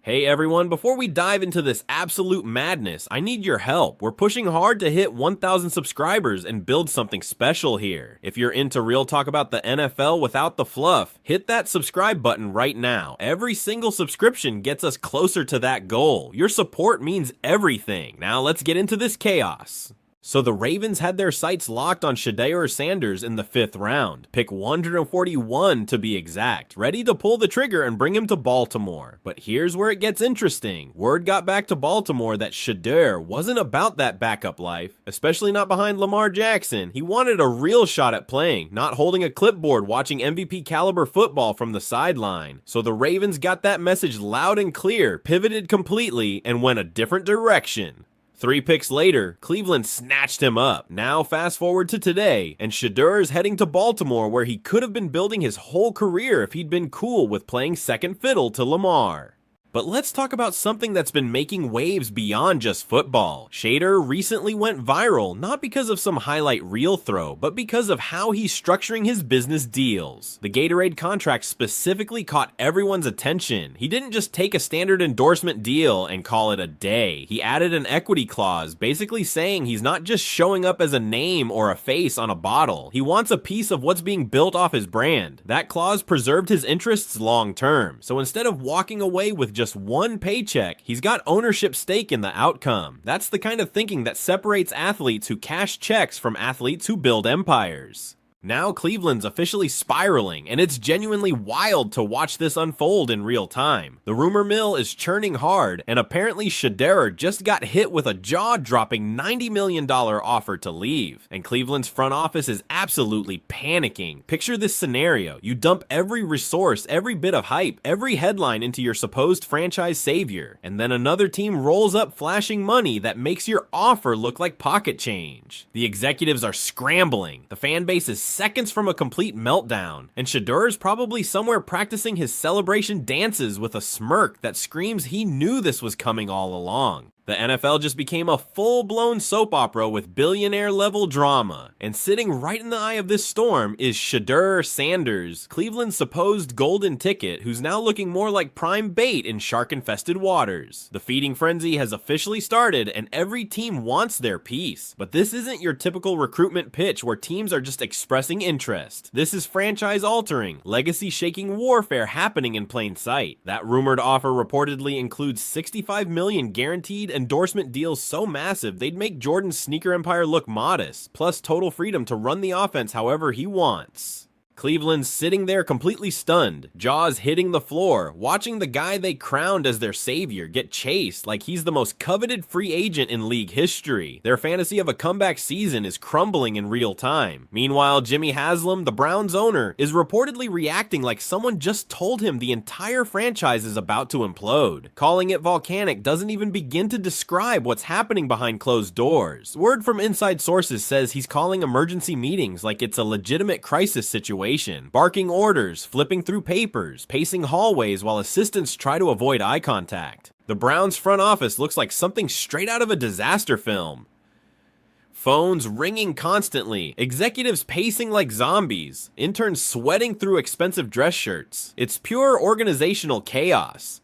Hey everyone, before we dive into this absolute madness, I need your help. We're pushing hard to hit 1,000 subscribers and build something special here. If you're into real talk about the NFL without the fluff, hit that subscribe button right now. Every single subscription gets us closer to that goal. Your support means everything. Now let's get into this chaos. So the Ravens had their sights locked on Shedeur Sanders in the 5th round, pick 141 to be exact, ready to pull the trigger and bring him to Baltimore. But here's where it gets interesting. Word got back to Baltimore that Shedeur wasn't about that backup life, especially not behind Lamar Jackson. He wanted a real shot at playing, not holding a clipboard watching MVP caliber football from the sideline. So the Ravens got that message loud and clear, pivoted completely, and went a different direction. 3 picks later, Cleveland snatched him up. Now fast forward to today, and Shedeur is heading to Baltimore where he could have been building his whole career if he'd been cool with playing second fiddle to Lamar. But let's talk about something that's been making waves beyond just football. Shedeur recently went viral, not because of some highlight reel throw, but because of how he's structuring his business deals. The Gatorade contract specifically caught everyone's attention. He didn't just take a standard endorsement deal and call it a day. He added an equity clause, basically saying he's not just showing up as a name or a face on a bottle. He wants a piece of what's being built off his brand. That clause preserved his interests long term, so instead of walking away with just one paycheck, he's got ownership stake in the outcome. That's the kind of thinking that separates athletes who cash checks from athletes who build empires. Now Cleveland's officially spiraling, and it's genuinely wild to watch this unfold in real time. The rumor mill is churning hard, and apparently Shedeur just got hit with a jaw-dropping $90 million offer to leave. And Cleveland's front office is absolutely panicking. Picture this scenario. You dump every resource, every bit of hype, every headline into your supposed franchise savior, and then another team rolls up flashing money that makes your offer look like pocket change. The executives are scrambling. The fan base is seconds from a complete meltdown, and Shedeur is probably somewhere practicing his celebration dances with a smirk that screams he knew this was coming all along. The NFL just became a full-blown soap opera with billionaire-level drama, and sitting right in the eye of this storm is Shedeur Sanders, Cleveland's supposed golden ticket, who's now looking more like prime bait in shark-infested waters. The feeding frenzy has officially started, and every team wants their piece. But this isn't your typical recruitment pitch where teams are just expressing interest. This is franchise-altering, legacy-shaking warfare happening in plain sight. That rumored offer reportedly includes $65 million guaranteed endorsement deals so massive they'd make Jordan's sneaker empire look modest, plus total freedom to run the offense however he wants. Cleveland's sitting there completely stunned, jaws hitting the floor, watching the guy they crowned as their savior get chased like he's the most coveted free agent in league history. Their fantasy of a comeback season is crumbling in real time. Meanwhile, Jimmy Haslam, the Browns owner, is reportedly reacting like someone just told him the entire franchise is about to implode. Calling it volcanic doesn't even begin to describe what's happening behind closed doors. Word from inside sources says he's calling emergency meetings like it's a legitimate crisis situation, barking orders, flipping through papers, pacing hallways while assistants try to avoid eye contact. The Browns front office looks like something straight out of a disaster film. Phones ringing constantly, executives pacing like zombies, interns sweating through expensive dress shirts. It's pure organizational chaos.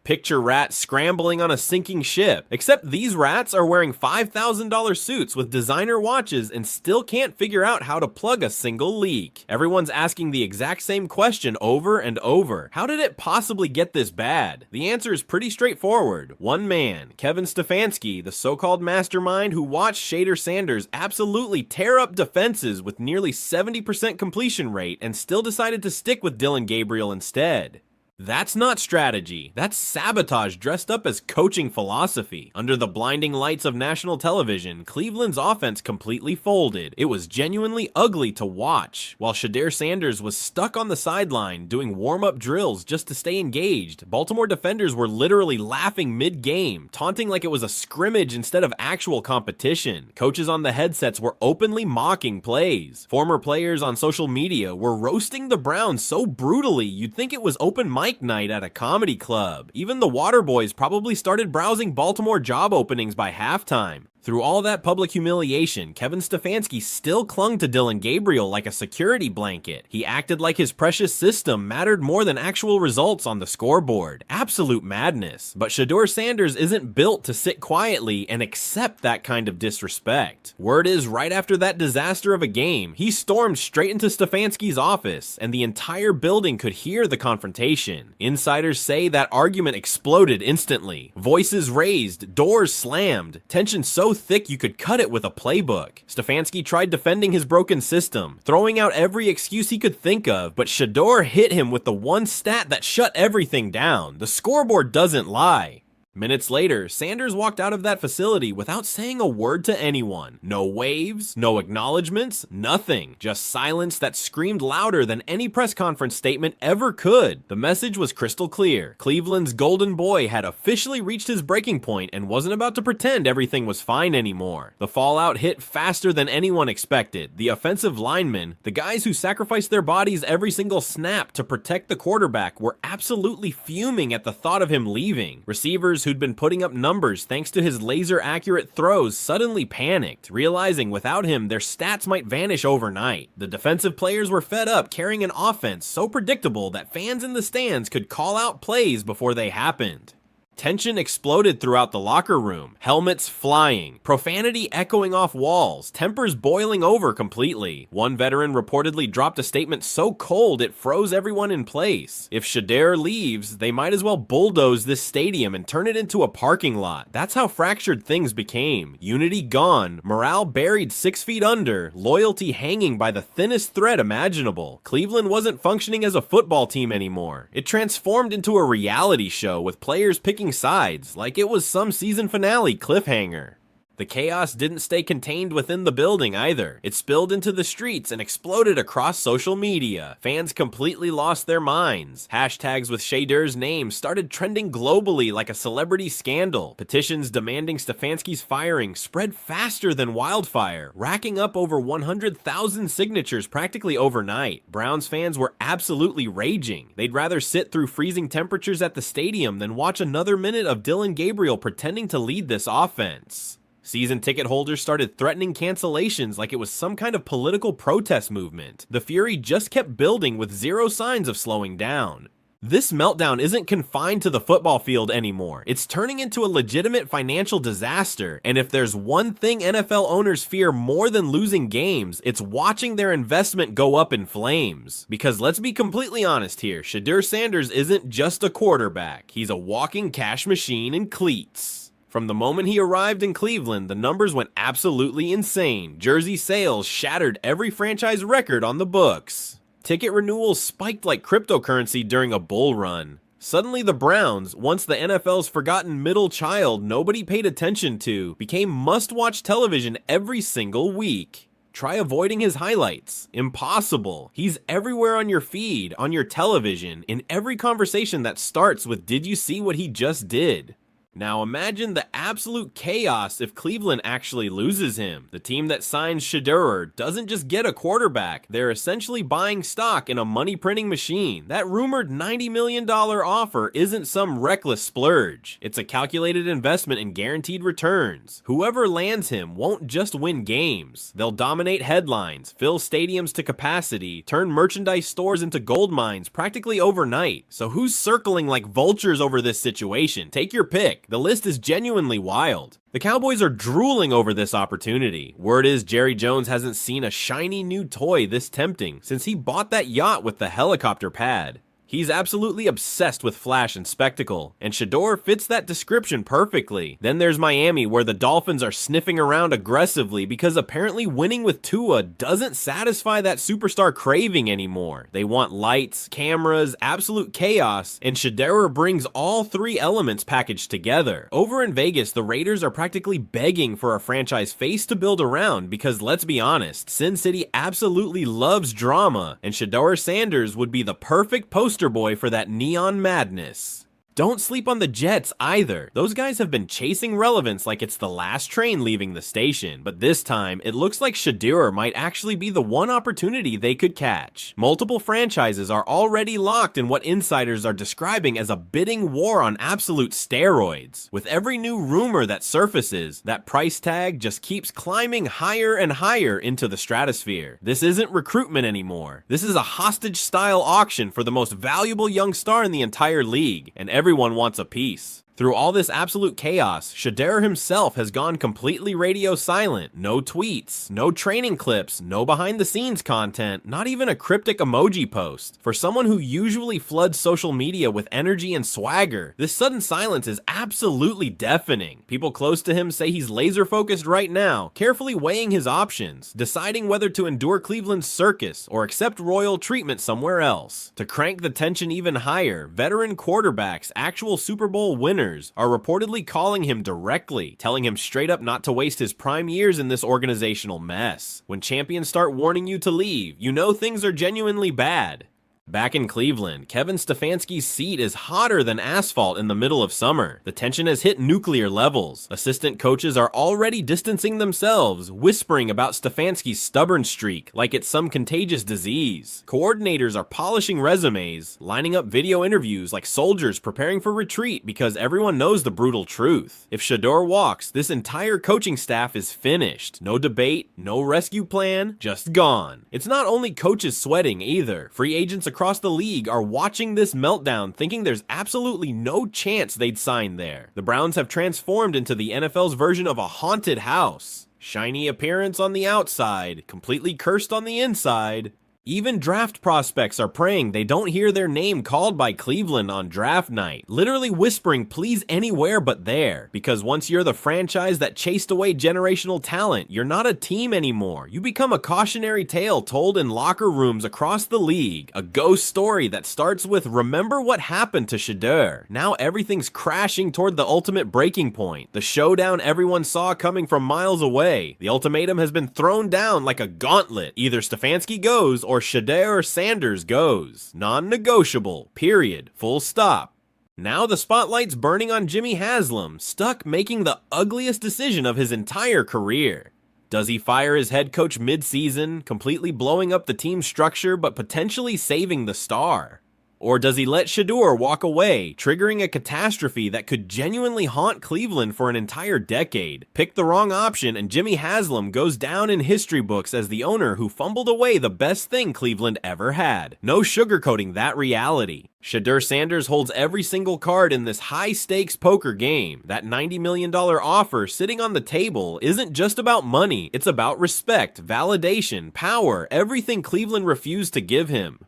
Picture rats scrambling on a sinking ship, except these rats are wearing $5,000 suits with designer watches and still can't figure out how to plug a single leak. Everyone's asking the exact same question over and over. How did it possibly get this bad? The answer is pretty straightforward. One man, Kevin Stefanski, the so-called mastermind who watched Shedeur Sanders absolutely tear up defenses with nearly 70% completion rate and still decided to stick with Dylan Gabriel instead. That's not strategy, that's sabotage dressed up as coaching philosophy. Under the blinding lights of national television, Cleveland's offense completely folded. It was genuinely ugly to watch. While Shedeur Sanders was stuck on the sideline doing warm-up drills just to stay engaged, Baltimore defenders were literally laughing mid-game, taunting like it was a scrimmage instead of actual competition. Coaches on the headsets were openly mocking plays. Former players on social media were roasting the Browns so brutally you'd think it was open mic night at a comedy club. Even the Waterboys probably started browsing Baltimore job openings by halftime. Through all that public humiliation, Kevin Stefanski still clung to Dillon Gabriel like a security blanket. He acted like his precious system mattered more than actual results on the scoreboard. Absolute madness. But Shedeur Sanders isn't built to sit quietly and accept that kind of disrespect. Word is, right after that disaster of a game, he stormed straight into Stefanski's office, and the entire building could hear the confrontation. Insiders say that argument exploded instantly. Voices raised, doors slammed, tension so thick you could cut it with a playbook. Stefanski tried defending his broken system, throwing out every excuse he could think of, but Shedeur hit him with the one stat that shut everything down. The scoreboard doesn't lie. Minutes later, Sanders walked out of that facility without saying a word to anyone. No waves, no acknowledgements, nothing. Just silence that screamed louder than any press conference statement ever could. The message was crystal clear. Cleveland's golden boy had officially reached his breaking point and wasn't about to pretend everything was fine anymore. The fallout hit faster than anyone expected. The offensive linemen, the guys who sacrificed their bodies every single snap to protect the quarterback, were absolutely fuming at the thought of him leaving. Receivers who'd been putting up numbers thanks to his laser-accurate throws suddenly panicked, realizing without him their stats might vanish overnight. The defensive players were fed up carrying an offense so predictable that fans in the stands could call out plays before they happened. Tension exploded throughout the locker room, helmets flying, profanity echoing off walls, tempers boiling over completely. One veteran reportedly dropped a statement so cold it froze everyone in place. If Shedeur leaves, they might as well bulldoze this stadium and turn it into a parking lot. That's how fractured things became. Unity gone, morale buried 6 feet under, loyalty hanging by the thinnest thread imaginable. Cleveland wasn't functioning as a football team anymore. It transformed into a reality show with players picking sides, like it was some season finale cliffhanger. The chaos didn't stay contained within the building either. It spilled into the streets and exploded across social media. Fans completely lost their minds. Hashtags with Shedeur's name started trending globally like a celebrity scandal. Petitions demanding Stefanski's firing spread faster than wildfire, racking up over 100,000 signatures practically overnight. Browns fans were absolutely raging. They'd rather sit through freezing temperatures at the stadium than watch another minute of Dillon Gabriel pretending to lead this offense. Season ticket holders started threatening cancellations like it was some kind of political protest movement. The fury just kept building with zero signs of slowing down. This meltdown isn't confined to the football field anymore. It's turning into a legitimate financial disaster, and if there's one thing NFL owners fear more than losing games, it's watching their investment go up in flames. Because let's be completely honest here, Shedeur Sanders isn't just a quarterback. He's a walking cash machine in cleats. From the moment he arrived in Cleveland, the numbers went absolutely insane. Jersey sales shattered every franchise record on the books. Ticket renewals spiked like cryptocurrency during a bull run. Suddenly the Browns, once the NFL's forgotten middle child nobody paid attention to, became must-watch television every single week. Try avoiding his highlights. Impossible. He's everywhere on your feed, on your television, in every conversation that starts with "Did you see what he just did?" Now imagine the absolute chaos if Cleveland actually loses him. The team that signs Shedeur doesn't just get a quarterback, they're essentially buying stock in a money printing machine. That rumored $90 million offer isn't some reckless splurge. It's a calculated investment in guaranteed returns. Whoever lands him won't just win games. They'll dominate headlines, fill stadiums to capacity, turn merchandise stores into gold mines practically overnight. So who's circling like vultures over this situation? Take your pick. The list is genuinely wild. The Cowboys are drooling over this opportunity. Word is Jerry Jones hasn't seen a shiny new toy this tempting since he bought that yacht with the helicopter pad. He's absolutely obsessed with flash and spectacle, and Shedeur fits that description perfectly. Then there's Miami, where the Dolphins are sniffing around aggressively because apparently winning with Tua doesn't satisfy that superstar craving anymore. They want lights, cameras, absolute chaos, and Shedeur brings all three elements packaged together. Over in Vegas, the Raiders are practically begging for a franchise face to build around because, let's be honest, Sin City absolutely loves drama, and Shedeur Sanders would be the perfect poster boy for that neon madness. Don't sleep on the Jets either. Those guys have been chasing relevance like it's the last train leaving the station, but this time, it looks like Shedeur might actually be the one opportunity they could catch. Multiple franchises are already locked in what insiders are describing as a bidding war on absolute steroids. With every new rumor that surfaces, that price tag just keeps climbing higher and higher into the stratosphere. This isn't recruitment anymore. This is a hostage-style auction for the most valuable young star in the entire league, and everyone wants a piece. Through all this absolute chaos, Shedeur himself has gone completely radio silent. No tweets, no training clips, no behind-the-scenes content, not even a cryptic emoji post. For someone who usually floods social media with energy and swagger, this sudden silence is absolutely deafening. People close to him say he's laser-focused right now, carefully weighing his options, deciding whether to endure Cleveland's circus or accept royal treatment somewhere else. To crank the tension even higher, veteran quarterbacks, actual Super Bowl winners, are reportedly calling him directly, telling him straight up not to waste his prime years in this organizational mess. When champions start warning you to leave, you know things are genuinely bad. Back in Cleveland, Kevin Stefanski's seat is hotter than asphalt in the middle of summer. The tension has hit nuclear levels. Assistant coaches are already distancing themselves, whispering about Stefanski's stubborn streak like it's some contagious disease. Coordinators are polishing resumes, lining up video interviews like soldiers preparing for retreat because everyone knows the brutal truth. If Shedeur walks, this entire coaching staff is finished. No debate, no rescue plan, just gone. It's not only coaches sweating either. Free agents across the league are watching this meltdown thinking there's absolutely no chance they'd sign there. The Browns have transformed into the NFL's version of a haunted house. Shiny appearance on the outside, completely cursed on the inside. Even draft prospects are praying they don't hear their name called by Cleveland on draft night, literally whispering please anywhere but there, because once you're the franchise that chased away generational talent, you're not a team anymore. You become a cautionary tale told in locker rooms across the league, a ghost story that starts with remember what happened to Shedeur. Now everything's crashing toward the ultimate breaking point, the showdown everyone saw coming from miles away. The ultimatum has been thrown down like a gauntlet. Either Stefanski goes or Shedeur Sanders goes. Non-negotiable. Period. Full stop. Now the spotlight's burning on Jimmy Haslam, stuck making the ugliest decision of his entire career. Does he fire his head coach mid-season, completely blowing up the team's structure but potentially saving the star? Or does he let Shedeur walk away, triggering a catastrophe that could genuinely haunt Cleveland for an entire decade? Pick the wrong option and Jimmy Haslam goes down in history books as the owner who fumbled away the best thing Cleveland ever had. No sugarcoating that reality. Shedeur Sanders holds every single card in this high-stakes poker game. That $90 million offer sitting on the table isn't just about money, it's about respect, validation, power, everything Cleveland refused to give him.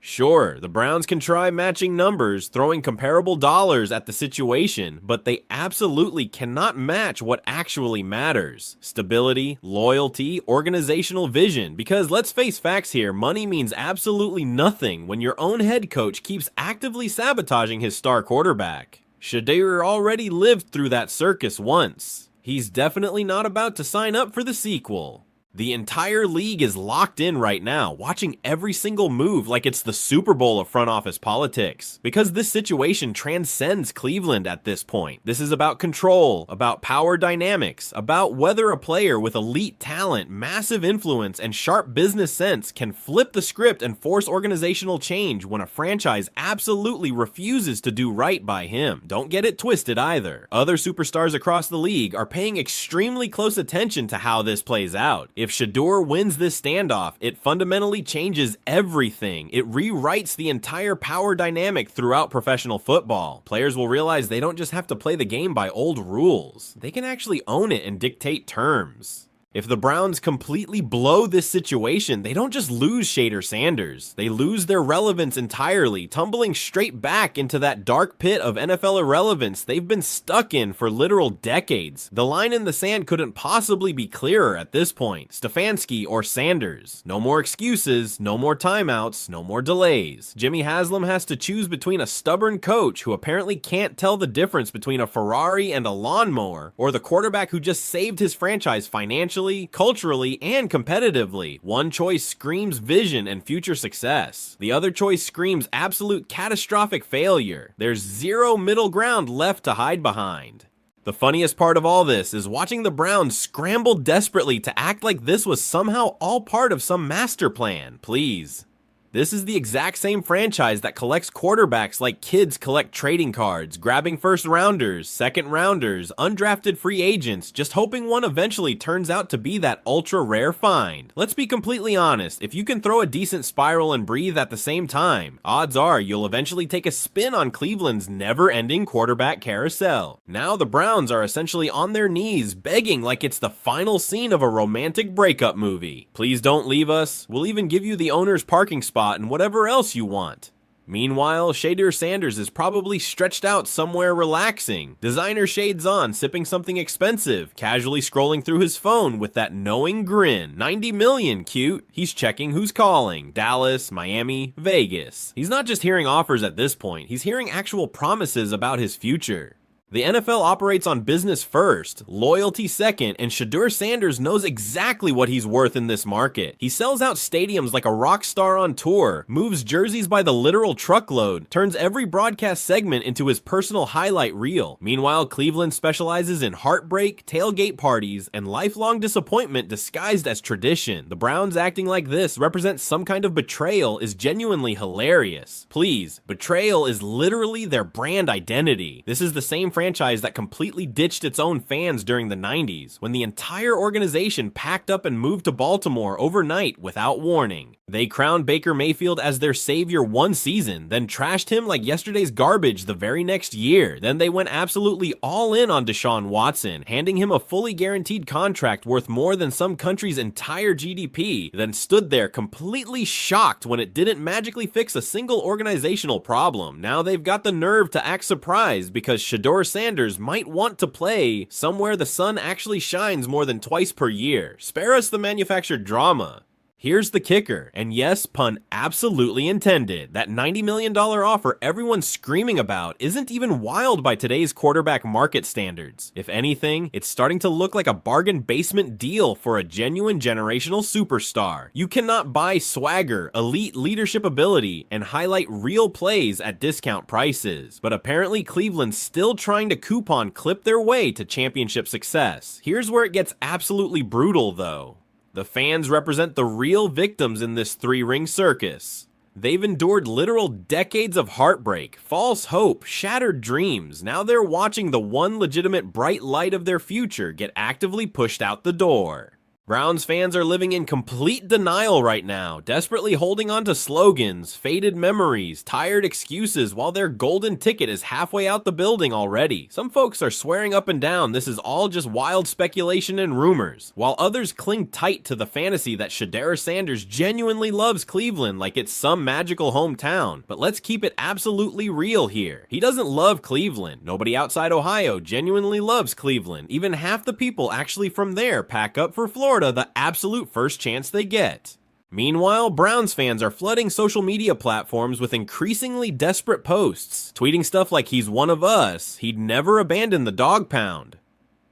Sure, the Browns can try matching numbers, throwing comparable dollars at the situation, but they absolutely cannot match what actually matters. Stability, loyalty, organizational vision, because let's face facts here, money means absolutely nothing when your own head coach keeps actively sabotaging his star quarterback. Shedeur already lived through that circus once. He's definitely not about to sign up for the sequel. The entire league is locked in right now, watching every single move like it's the Super Bowl of front office politics. Because this situation transcends Cleveland at this point. This is about control, about power dynamics, about whether a player with elite talent, massive influence, and sharp business sense can flip the script and force organizational change when a franchise absolutely refuses to do right by him. Don't get it twisted either. Other superstars across the league are paying extremely close attention to how this plays out. If Shedeur wins this standoff, it fundamentally changes everything. It rewrites the entire power dynamic throughout professional football. Players will realize they don't just have to play the game by old rules. They can actually own it and dictate terms. If the Browns completely blow this situation, they don't just lose Shedeur Sanders. They lose their relevance entirely, tumbling straight back into that dark pit of NFL irrelevance they've been stuck in for literal decades. The line in the sand couldn't possibly be clearer at this point. Stefanski or Sanders. No more excuses, no more timeouts, no more delays. Jimmy Haslam has to choose between a stubborn coach who apparently can't tell the difference between a Ferrari and a lawnmower, or the quarterback who just saved his franchise financially financially, culturally, and competitively. One choice screams vision and future success. The other choice screams absolute catastrophic failure. There's zero middle ground left to hide behind. The funniest part of all this is watching the Browns scramble desperately to act like this was somehow all part of some master plan. Please. This is the exact same franchise that collects quarterbacks like kids collect trading cards, grabbing first rounders, second rounders, undrafted free agents, just hoping one eventually turns out to be that ultra rare find. Let's be completely honest, if you can throw a decent spiral and breathe at the same time, odds are you'll eventually take a spin on Cleveland's never-ending quarterback carousel. Now the Browns are essentially on their knees, begging like it's the final scene of a romantic breakup movie. Please don't leave us. We'll even give you the owner's parking spot and whatever else you want. Meanwhile, Shedeur Sanders is probably stretched out somewhere relaxing, designer shades on, sipping something expensive, casually scrolling through his phone with that knowing grin. 90 million, cute. He's checking who's calling. Dallas, Miami, Vegas. He's not just hearing offers at this point, he's hearing actual promises about his future. The NFL operates on business first, loyalty second, and Shedeur Sanders knows exactly what he's worth in this market. He sells out stadiums like a rock star on tour, moves jerseys by the literal truckload, turns every broadcast segment into his personal highlight reel. Meanwhile, Cleveland specializes in heartbreak, tailgate parties, and lifelong disappointment disguised as tradition. The Browns acting like this represents some kind of betrayal is genuinely hilarious. Please, betrayal is literally their brand identity. This is the same franchise that completely ditched its own fans during the 90s, when the entire organization packed up and moved to Baltimore overnight without warning. They crowned Baker Mayfield as their savior one season, then trashed him like yesterday's garbage the very next year. Then they went absolutely all in on Deshaun Watson, handing him a fully guaranteed contract worth more than some country's entire GDP, then stood there completely shocked when it didn't magically fix a single organizational problem. Now they've got the nerve to act surprised because Shedeur Sanders might want to play somewhere the sun actually shines more than twice per year. Spare us the manufactured drama. Here's the kicker, and yes, pun absolutely intended, that $90 million offer everyone's screaming about isn't even wild by today's quarterback market standards. If anything, it's starting to look like a bargain basement deal for a genuine generational superstar. You cannot buy swagger, elite leadership ability, and highlight real plays at discount prices. But apparently Cleveland's still trying to coupon clip their way to championship success. Here's where it gets absolutely brutal though. The fans represent the real victims in this three-ring circus. They've endured literal decades of heartbreak, false hope, shattered dreams. Now they're watching the one legitimate bright light of their future get actively pushed out the door. Browns fans are living in complete denial right now, desperately holding on to slogans, faded memories, tired excuses while their golden ticket is halfway out the building already. Some folks are swearing up and down this is all just wild speculation and rumors, while others cling tight to the fantasy that Shedeur Sanders genuinely loves Cleveland like it's some magical hometown. But let's keep it absolutely real here. He doesn't love Cleveland. Nobody outside Ohio genuinely loves Cleveland. Even half the people actually from there pack up for Florida the absolute first chance they get. Meanwhile, Browns fans are flooding social media platforms with increasingly desperate posts, tweeting stuff like he's one of us, he'd never abandon the dog pound.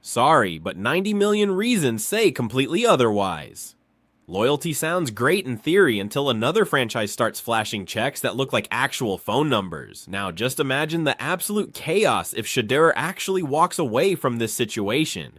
Sorry, but 90 million reasons say completely otherwise. Loyalty sounds great in theory until another franchise starts flashing checks that look like actual phone numbers. Now just imagine the absolute chaos if Shedeur actually walks away from this situation.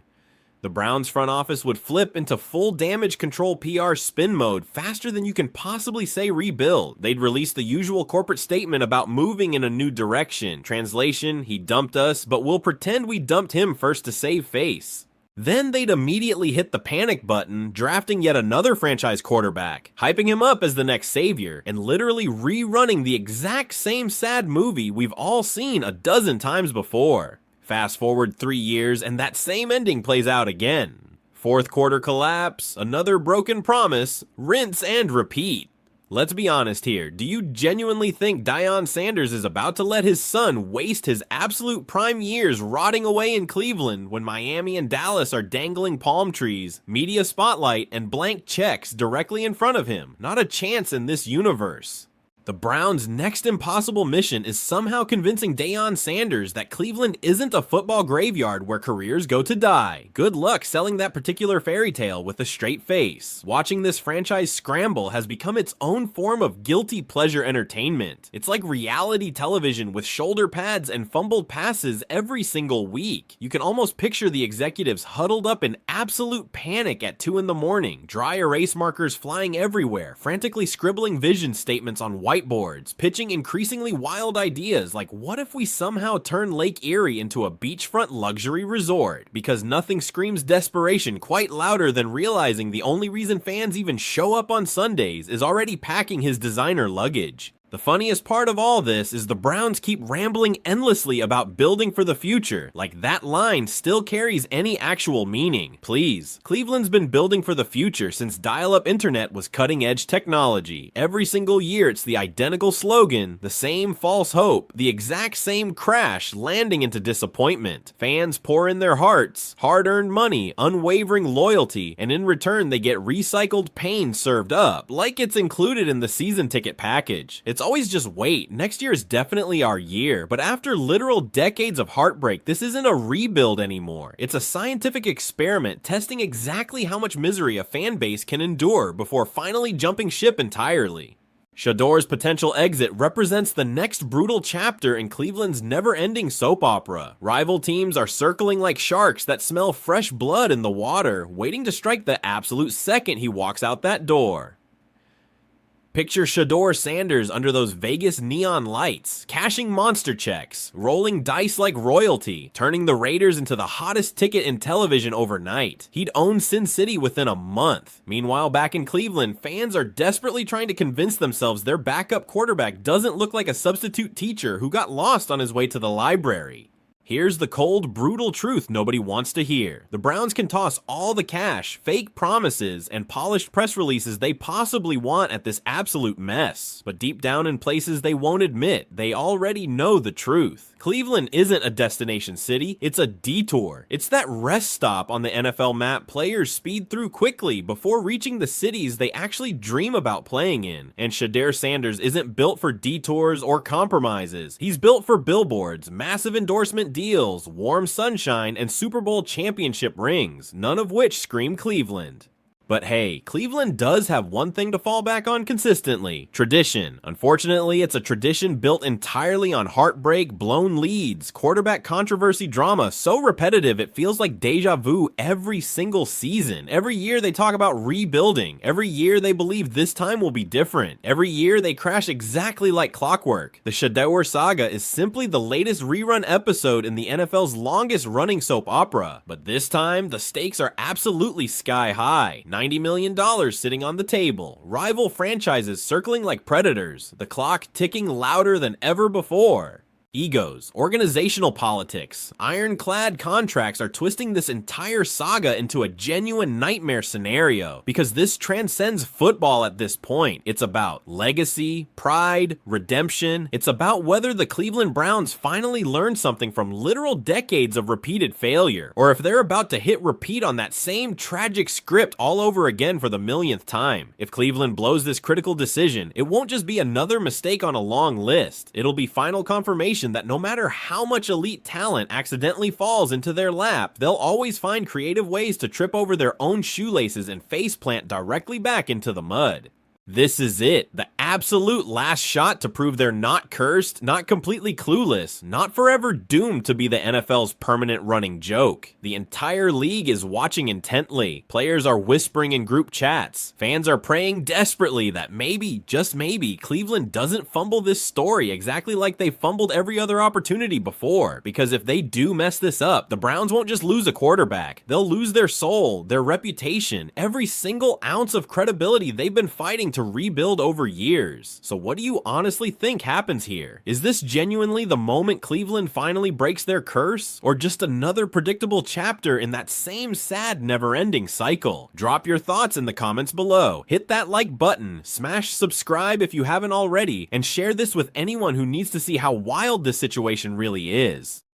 The Browns front office would flip into full damage control PR spin mode faster than you can possibly say rebuild. They'd release the usual corporate statement about moving in a new direction. Translation, he dumped us, but we'll pretend we dumped him first to save face. Then they'd immediately hit the panic button, drafting yet another franchise quarterback, hyping him up as the next savior, and literally rerunning the exact same sad movie we've all seen a dozen times before. Fast forward 3 years and that same ending plays out again. Fourth quarter collapse, another broken promise, rinse and repeat. Let's be honest here, do you genuinely think Deion Sanders is about to let his son waste his absolute prime years rotting away in Cleveland when Miami and Dallas are dangling palm trees, media spotlight, and blank checks directly in front of him? Not a chance in this universe. The Browns' next impossible mission is somehow convincing Deion Sanders that Cleveland isn't a football graveyard where careers go to die. Good luck selling that particular fairy tale with a straight face. Watching this franchise scramble has become its own form of guilty pleasure entertainment. It's like reality television with shoulder pads and fumbled passes every single week. You can almost picture the executives huddled up in absolute panic at 2 in the morning, dry erase markers flying everywhere, frantically scribbling vision statements on whiteboards, pitching increasingly wild ideas like what if we somehow turn Lake Erie into a beachfront luxury resort? Because nothing screams desperation quite louder than realizing the only reason fans even show up on Sundays is already packing his designer luggage. The funniest part of all this is the Browns keep rambling endlessly about building for the future, like that line still carries any actual meaning. Please, Cleveland's been building for the future since dial-up internet was cutting-edge technology. Every single year it's the identical slogan, the same false hope, the exact same crash landing into disappointment. Fans pour in their hearts, hard-earned money, unwavering loyalty, and in return they get recycled pain served up, like it's included in the season ticket package. It's always just wait, next year is definitely our year, but after literal decades of heartbreak, this isn't a rebuild anymore. It's a scientific experiment testing exactly how much misery a fan base can endure before finally jumping ship entirely. Shedeur's potential exit represents the next brutal chapter in Cleveland's never-ending soap opera. Rival teams are circling like sharks that smell fresh blood in the water, waiting to strike the absolute second he walks out that door. Picture Shedeur Sanders under those Vegas neon lights, cashing monster checks, rolling dice like royalty, turning the Raiders into the hottest ticket in television overnight. He'd own Sin City within a month. Meanwhile, back in Cleveland, fans are desperately trying to convince themselves their backup quarterback doesn't look like a substitute teacher who got lost on his way to the library. Here's the cold, brutal truth nobody wants to hear. The Browns can toss all the cash, fake promises, and polished press releases they possibly want at this absolute mess. But deep down in places they won't admit, they already know the truth. Cleveland isn't a destination city, it's a detour. It's that rest stop on the NFL map players speed through quickly before reaching the cities they actually dream about playing in. And Shedeur Sanders isn't built for detours or compromises. He's built for billboards, massive endorsement deals, warm sunshine, and Super Bowl championship rings, none of which scream Cleveland. But hey, Cleveland does have one thing to fall back on consistently: tradition. Unfortunately, it's a tradition built entirely on heartbreak, blown leads, quarterback controversy drama so repetitive it feels like deja vu every single season. Every year they talk about rebuilding. Every year they believe this time will be different. Every year they crash exactly like clockwork. The Shedeur saga is simply the latest rerun episode in the NFL's longest running soap opera. But this time, the stakes are absolutely sky high. $90 million sitting on the table, rival franchises circling like predators, the clock ticking louder than ever before. Egos, organizational politics, ironclad contracts are twisting this entire saga into a genuine nightmare scenario, because this transcends football at this point. It's about legacy, pride, redemption. It's about whether the Cleveland Browns finally learn something from literal decades of repeated failure, or if they're about to hit repeat on that same tragic script all over again for the millionth time. If Cleveland blows this critical decision, it won't just be another mistake on a long list. It'll be final confirmation that no matter how much elite talent accidentally falls into their lap, they'll always find creative ways to trip over their own shoelaces and faceplant directly back into the mud. This is it, the absolute last shot to prove they're not cursed, not completely clueless, not forever doomed to be the NFL's permanent running joke. The entire league is watching intently. Players are whispering in group chats. Fans are praying desperately that maybe, just maybe, Cleveland doesn't fumble this story exactly like they fumbled every other opportunity before. Because if they do mess this up, the Browns won't just lose a quarterback. They'll lose their soul, their reputation, every single ounce of credibility they've been fighting to rebuild over years. So what do you honestly think happens here? Is this genuinely the moment Cleveland finally breaks their curse? Or just another predictable chapter in that same sad never-ending cycle? Drop your thoughts in the comments below. Hit that like button, smash subscribe if you haven't already, and share this with anyone who needs to see how wild this situation really is.